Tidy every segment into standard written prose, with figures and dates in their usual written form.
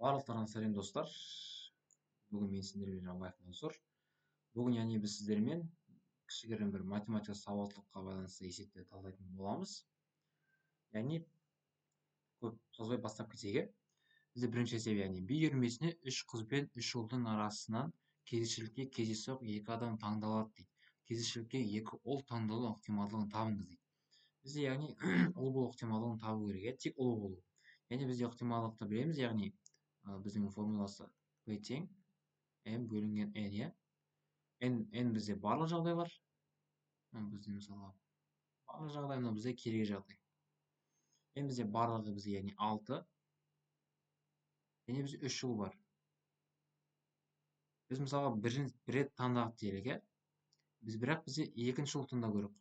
Барлықтарыңа сәлем достар. Бүгін мен сіздермен жаңа зор. Бүгін біз сіздермен кішігірім бір математика сауаттылыққа байланысты есептерді талдайтын боламыз. Көп созбай бастап кетейік. Бізде бірінші есеп би үйірмесіне 3 қыз бен 3 ұлдың арасынан кезекшілікке кездейсоқ 2 адам таңдалады дейді. Кезекшілікке 2 ұл таңдалу ықтималдығын табыңыз дейді. Бізде ұл болу ықтималдығын табу керек, тек ұл болу. Бізде ықтималдықты білеміз, біздің формуласы P тең m бөлінген n, иә. n бізде барлық жағдайлар. Бізде мысалы барлық жағдай, мынау бізде керегі жағдай. n бізде барлығы бізде 6. Және бізде 3 ұл бар. Біз мысалға бір рет таңдадық делік, иә. Бірақ бізде екінші ұл таңдау керек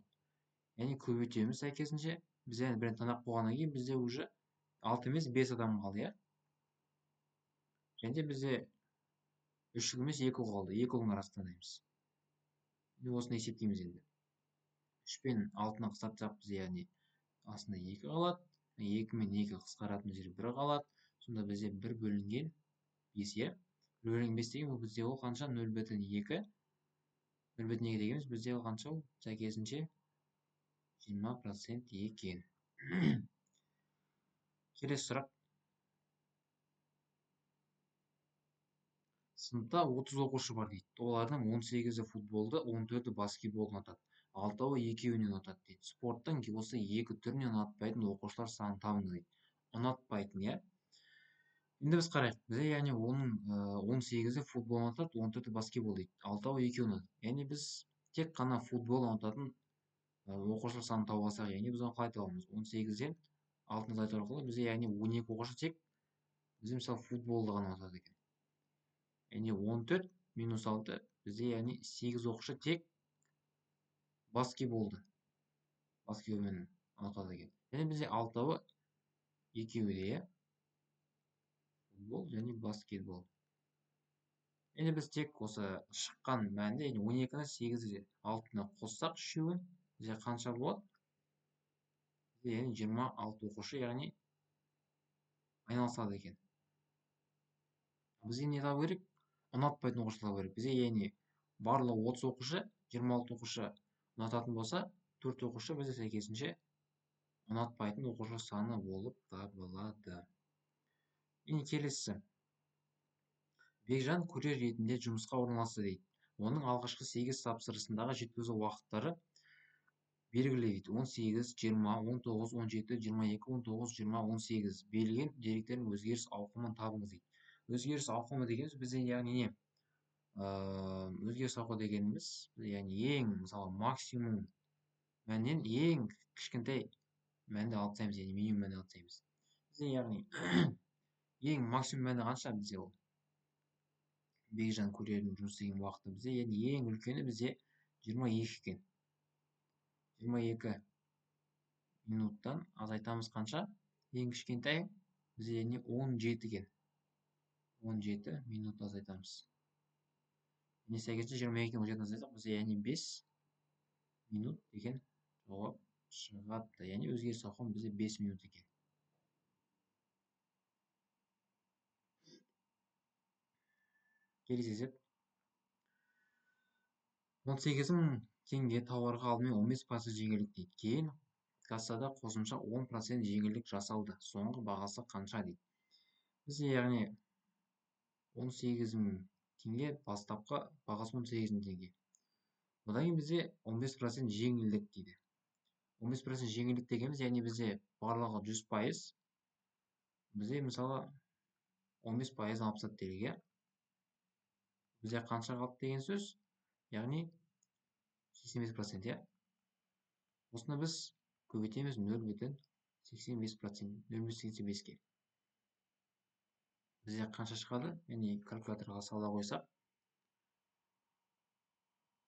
қой. Көбейтеміз сәйкесінше. Біз бір таңдап қойғаннан кейін бізде уже 6 емес 5 адам қалды, иә. Және бізде 3 емес 2 ұл қалды. 2 ұлдың арасын таңдаймыз. Осыны есептейміз енді. 3 пен 6-ны қысқартсақ бізде астында 2 қалады. 2 мен 2 қысқаратын жері 1 қалады. Сонда бізде 1 бөлінген 5, иә. 1 бөлінген 5 деген бұл бізде ол қанша? 0,2. 0,2 дегеніміз бізде ол қанша? Сәйкесінше 20% екен. Келесі сұрақ. Сыныпта 30 оқушы бар дейді. Олардың 18-і футболды, 14-і баскетболды ұнатады. 6-ы екеуінен ұнатады дейді. Спорттың осы 2 түрінен ұнатпайтын оқушылар санын табыңыз дейді. Ұнатпайтын, иә. Енді біз қарайық. Бізде оның 18-і футбол ұнатады, 14-і баскетбол дейді. 6-ы екеуі ұнатады. Біз тек қана футбол ұнататын оқушылар санын тауып алсақ, біз оны қалай табамыз? 18-ден 6-ны азайту арқылы бізде 12 оқушы тек бізде мысалы футболды ғана ұнатады екен. 14 минус 6 бізде 8 оқушы тек баскетболды баскетболмен ұнатады екен. Бізде 6-ы екеуі де, иә. Футбол және баскетбол. Біз тек осы шыққан мәнді 12-ні 8-ді 6-ны қоссақ үшеуін бізде қанша болады? Бізде 26 оқушы айналысады екен. Бізге не табу керек? Ұнатпайтын оқушы табу керек. Бізде барлығы 30 оқушы, 26 оқушы ұнататын болса, 4 оқушы бізде сәйкесінше ұнатпайтын оқушы саны болып табылады. Келесі. Бекжан курьер ретінде жұмысқа орналасты дейді. Оның алғашқы 8 тапсырысындағы жеткізу уақыттары белгілі дейді. 18, 20, 19, 17, 22, 19, 20, 18. Берілген деректердің өзгеріс ауқымын табыңыз дейді. Өзгеріс ауқымы дегеніміз бізде не? Өзгеріс ауқымы дегеніміз ең мысалы максимум мәннен ең кішкентай мәнді алып тастаймыз, минимум мәнді алып тастаймыз. Бізде ең максимум мәні қанша бізде ол? Бекжан курьердің жұмыс істеген уақыты бізде ең үлкені бізде 22 екен. 22 минуттан азайтамыз қанша? Ең кішкентай бізде 17 екен. 17 минут азайтамыз. Сәйкесінше 22-ден 17-ні азайтсақ бізде 5 минут деген жауап шығады. Өзгеріс ауқымы бізде 5 минут екен. Келесі есеп. 18.000 теңге тауарға алдымен 15% жеңілдік дейді. Кейін кассада қосымша 10% жеңілдік жасалды. Соңғы бағасы қанша дейді. Бізде 18.000 теңге, бастапқы бағасы 18.000 теңге. Одан кейін бізде 15% жеңілдік дейді. 15% жеңілдік дегеніміз, бізде барлығы 100%. Бізде мысалы 15% алып тастады делік, бізде қанша қалды деген сөз? 85%, иә. Осыны біз көбейтеміз 0,85%, 0,85-ке. Бізде қанша шығады? Калькуляторға сала қойсақ,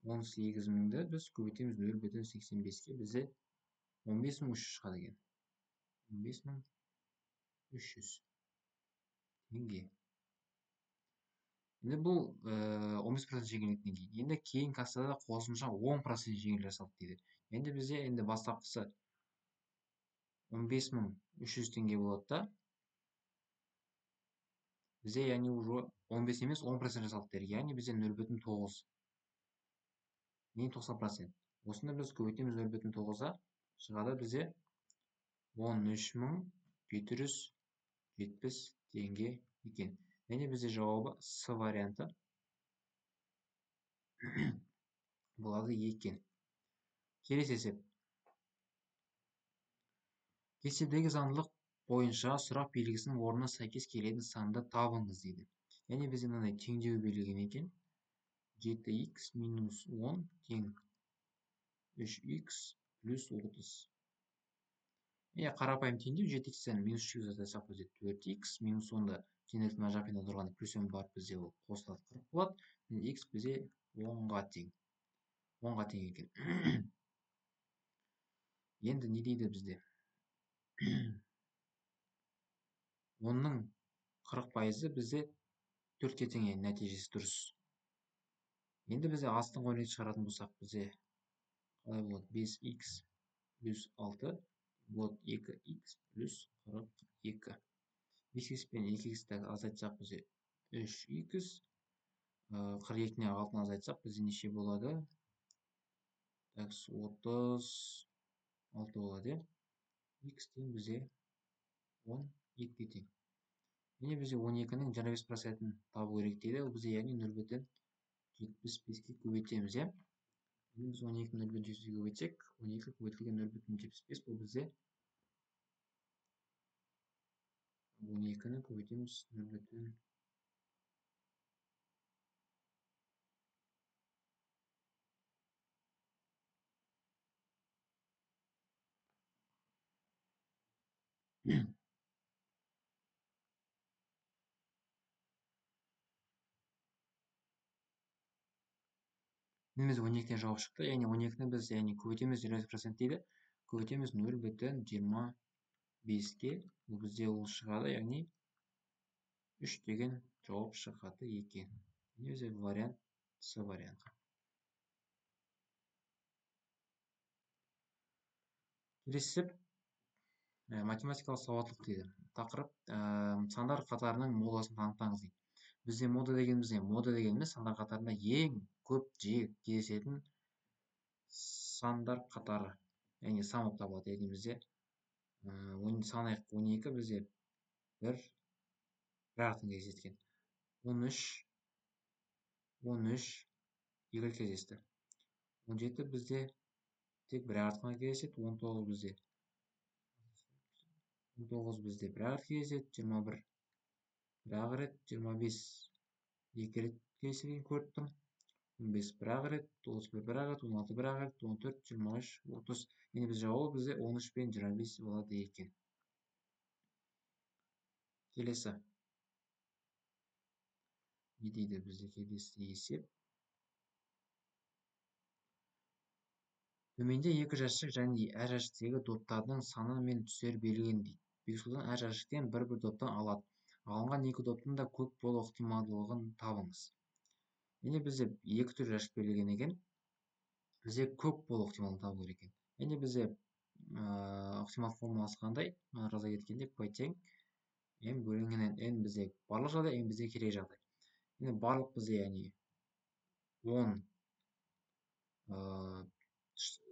18.000-ді біз көбейтеміз 0,85-ке, бізде 15.300 шығады екен. 15.300 теңге. Бұл 15% жеңілдіктен кейін. Кейін кассада қосымша 10% жеңіл жасалды дейді. Бізде бастапқысы 15.300 теңге болады да. Бізде яғни уже 15 емес 10% жасалып берді. Яғни бізде 0,9. Не 90%. Осында біз көбейтеміз 0,9-а. Шығады бізде 13.770 теңге екен. Яғни бізде жауабы С варианты болады екен. Келесі есеп. Кестедегі заңдылық бойынша сұрақ белгісінің орнына сәйкес келетін санды табыңыз дейді. Яғни бізде мынандай теңдеу берілген екен. 7х минус 10 тең 3х плюс 30. Қарапайым теңдеу 7х-тен минус 3 жасасақ бізде 4х минус 10-ды теңдетіп мына жақпен аударғанда плюс 10 барып бізде ол қосылады 40 болады. Х бізде 10-ға тең. 10-ға тең екен. Енді не дейді бізде? 10-ның 40%-і бізде 4-ке тең, нәтижесі дұрыс. Енді бізде астыңғы өрнекті шығаратын болсақ, бізде қалай болады? 5х плюс 6 болады 2х плюс 42. 5х пен 2х-ті азайтсақ бізде 3х, 42-не 6-ны азайтсақ бізде неше болады? 36 болады. Х тең бізде 12-ге тең. Міне бізде 12-нің 25%-ін табу керек дейді. Ол бізде яғни 0,75-ке көбейтеміз, иә? Біз 12-ні 0,75-ге көбейтсек, 12 көбейтілген 0,75 бұл бізде 12-ні көбейтеміз 0,5. Біз 12-ден жауап шықты. Яғни 12-ні біз көбейтеміз 25% дейді. Көбейтеміз 0,25-ке. Бұл бізде ол шығады, яғни 3 деген жауап шығады екен. Бізде вариант С вариантқа. Келесі математикалық сауаттылық дейді. Тақырып сандар қатарының модасын танытыңыз дейді. Бізде мода дегеніміз сандар қатарында ең көп жиі кездесетін сандар қатары. Яғни сан болып табылады. Яғни бізде санайық 12 бізде бір артын кездескен. 13 екі кездесті. 17 бізде тек бір артына кездеседі. 19 бізде бір арт кездеседі. 21 бір ақ рет, 25 екі рет кездескен көріп тұрмын. 15 бір ақ рет, 31 бір ақ рет, 16 бір ақ рет, 14, 23, 30. Енді біз жауабы бізде 13 пен 25 болады екен. Келесі. Не дейді бізде келесі есеп? Төменде екі жәшік және әр жәшіктегі доптардың саны мен түстері берілген дейді. Бексұлтан әр жәшіктен бір-бір доптан алады. Алынған екі доптың да көп болу ықтималдылығын табыңыз. Енді бізде екі түр жәшік берілген екен. Бізде көп болу ықтималдығын табу керек екен. Енді бізде ықтимал формуласы қандай? Жаза кеткенде P тең m бөлінген n бізде барлық жағдай, n бізде керек жағдай. Енді барлық бізде 10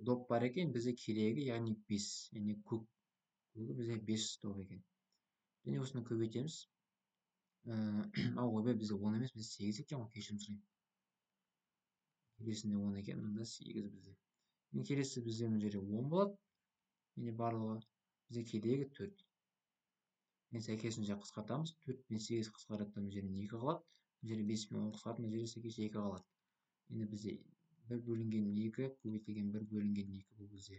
доп бар екен, бізде керегі яғни 5, яғни көгі бізде 5 доп екен. Және осыны көбейтеміз. Ойбай бізде 10 емес, бізде 8 екен, кешірім сұраймын. Келесінде 10 екен, мында 8 бізде. Келесі бізде мына жерде 10 болады. Және барлығы бізде керегі 4. Мен сәйкесінше қысқартамыз. 4 пен 8 қысқарады, мына жерден 2 қалады. Мына жерде 5 пен 10 қысқарады, мына жерде сәйкес 2 қалады. Енді бізде 1 бөлінген 2 көбейтілген 1 бөлінген 2 бұл бізде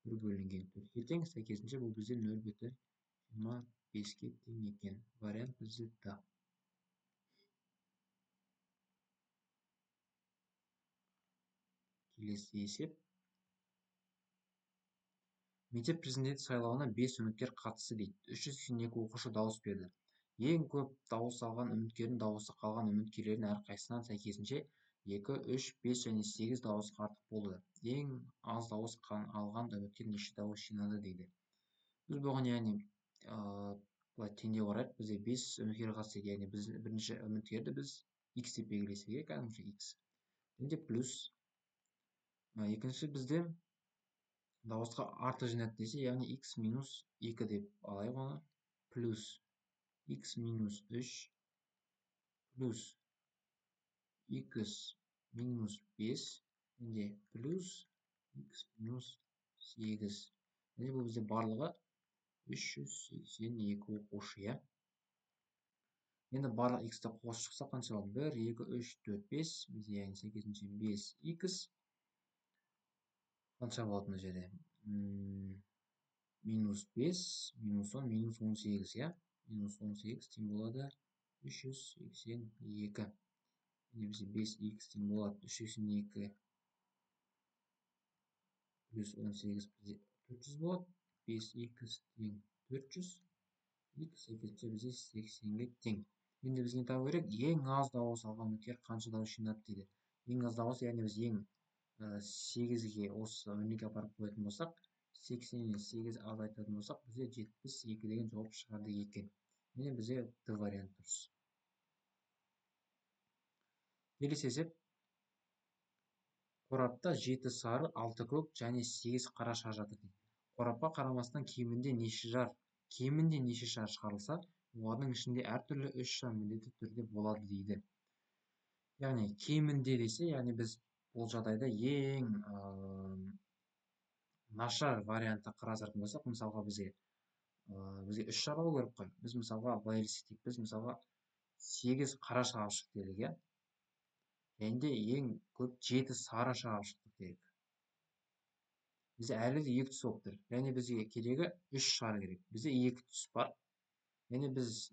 1 бөлінген 4-ке тең. Сәйкесінше бұл бізде 0,25-ке тең екен. Вариант бізде Д. Келесі есеп. Мектеп президенті сайлауына 5 үміткер қатысты дейді. 382 оқушы дауыс берді. Ең көп дауыс алған үміткердің дауысы қалған үміткерлердің әрқайсысынан сәйкесінше 2, 3, 5 және 8 дауысқа артық болды. Ең аз дауыс алған үміткер неше дауыс жинады дейді. Біз бұған яғни былай теңдеу қарайық. Бізде 5 үміткер қатысады, яғни біз бірінші үміткерді біз x деп белгілесек, кәдімгіше x. Енді плюс екінші бізде дауысқа артық жинады десе, яғни x минус 2 деп алайық оны. Плюс x минус 3 плюс x минус 5 және плюс x минус 8. Және бұл бізде барлығы 382 оқушы, я. Енді барлық x-ті қосып шықса қанша болады? 1, 2, 3, 4, 5. Бізде яғни сәйкесінше 5x. Қанша болады мына жерде? Минус 5, минус 10, минус 18, я. Минус 18 тең болады 382. Енді бізде 5x тең болады 382 плюс 18 бізде 400 болады. 5x тең 400. X сәйкесінше бізде 80-ге тең. Енді біз не табу керек? Ең аз дауыс алған үміткер қанша дауыс жинады дейді. Ең аз дауыс, яғни біз ең 8-ге осы өнеге апарып қоятын болсақ, 80-нен 8 азайтатын болсақ, бізде 72 деген жауап шығады екен. Енді бізде Д вариант дұрыс. Келесі есеп. Қорапта 7 сары, 6 көк және 8 қара шар жатыр дейді. Қорапқа қарамастан кемінде неше шар шығарылса, олардың ішінде әртүрлі 3 шар міндетті түрде болады дейді. Яғни кемінде десе, яғни біз бұл жағдайда ең нашар вариантты қарастыратын болсақ, мысалға бізге 3 шар алу керек қой. Біз мысалға былай елестетейік, біз мысалға 8 қара шар шықты делік, иә. Және де ең көп 7 сары шар шықты делік. Бізде әлі де 2 түс болып тұр. Және бізге керегі 3 шар керек. Бізде 2 түс бар. Және біз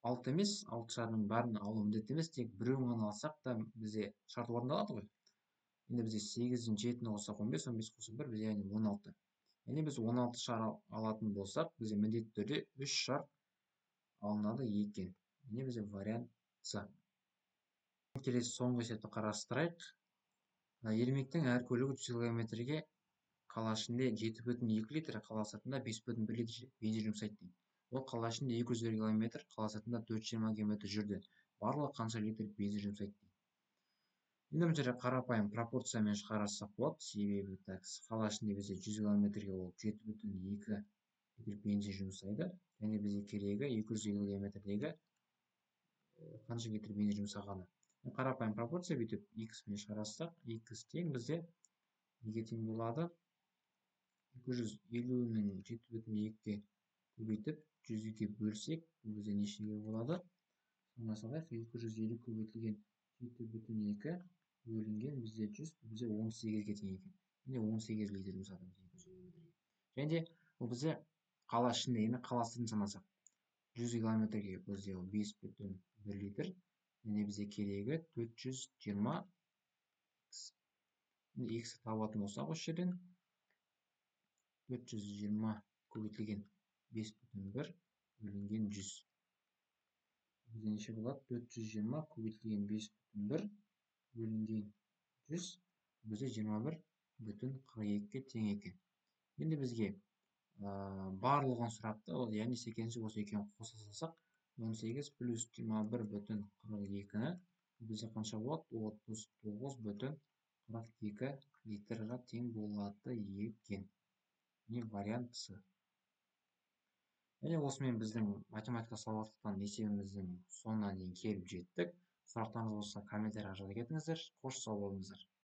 6 емес, 6 шардың бәрін алу міндетті емес, тек біреуін ғана алсақ та бізде шарт орындалады ғой. Енді бізде 8-дің 7-ні қоссақ 15, 15 қосып 1, бізде яғни 16. Яғни біз 16 шар алатын болсақ, бізде міндетті түрде 3 шар алынады екен. Яғни бізде вариант С. Келесі соңғы есепті қарастырайық. Ермектің әр көлігі 100 км-ге қала ішінде 7,2 литр, қала сыртында 5,1 литр бензин жұмсайды дейді. Ол қала ішінде 200 км, қала сыртында 420 км жүрді. Барлығы қанша литр бензин жұмсайды дейді. Енді мына жерде қарапайым пропорциямен шығарсақ болады. Себебі қала ішінде бізде 100 км-ге ол 7,2 литр бензин жұмсайды. Және бізге керегі 250 км-дегі қанша литр бензин жұмсағаны. Қарапайым пропорция бүйтіп x-мен шығарсақ, x тең бізде неге тең болады? 250-нің 7,2-ге көбейтіп 100-ге бөлсек, бізде нешеге болады? Мысалға 250 көбейтілген 7,2 бөлінген бізде 100, бізде 18-ге тең екен. Енді 18 литр жұмсадым. Және де бұл бізде қала ішінде, енді қала сыртын санасақ, 100 км-ге бізде 5,1 литр. Және бізде керегі 420 x табатын болсақ осы жерден 420 көбейтілген 5,1 бөлінген 100. Бізде неше болады? 420 көбейтілген 5,1 бөлінген 100. Бізде 21,42-ге тең екен. Енді бізге барлығын сұрапты, яғни сәйкесінше осы екеуін қоса салсақ, 18 плюс 21,42-ні бізде қанша болады? 39,42 литрға тең болады екен. Не вариант С. Және осымен біздің математика сауаттылықтан есебіміздің соңына дейін келіп жеттік. Сұрақтарыңыз болса комментарийға жаза кетіңіздер. Қош сау болыңыздар.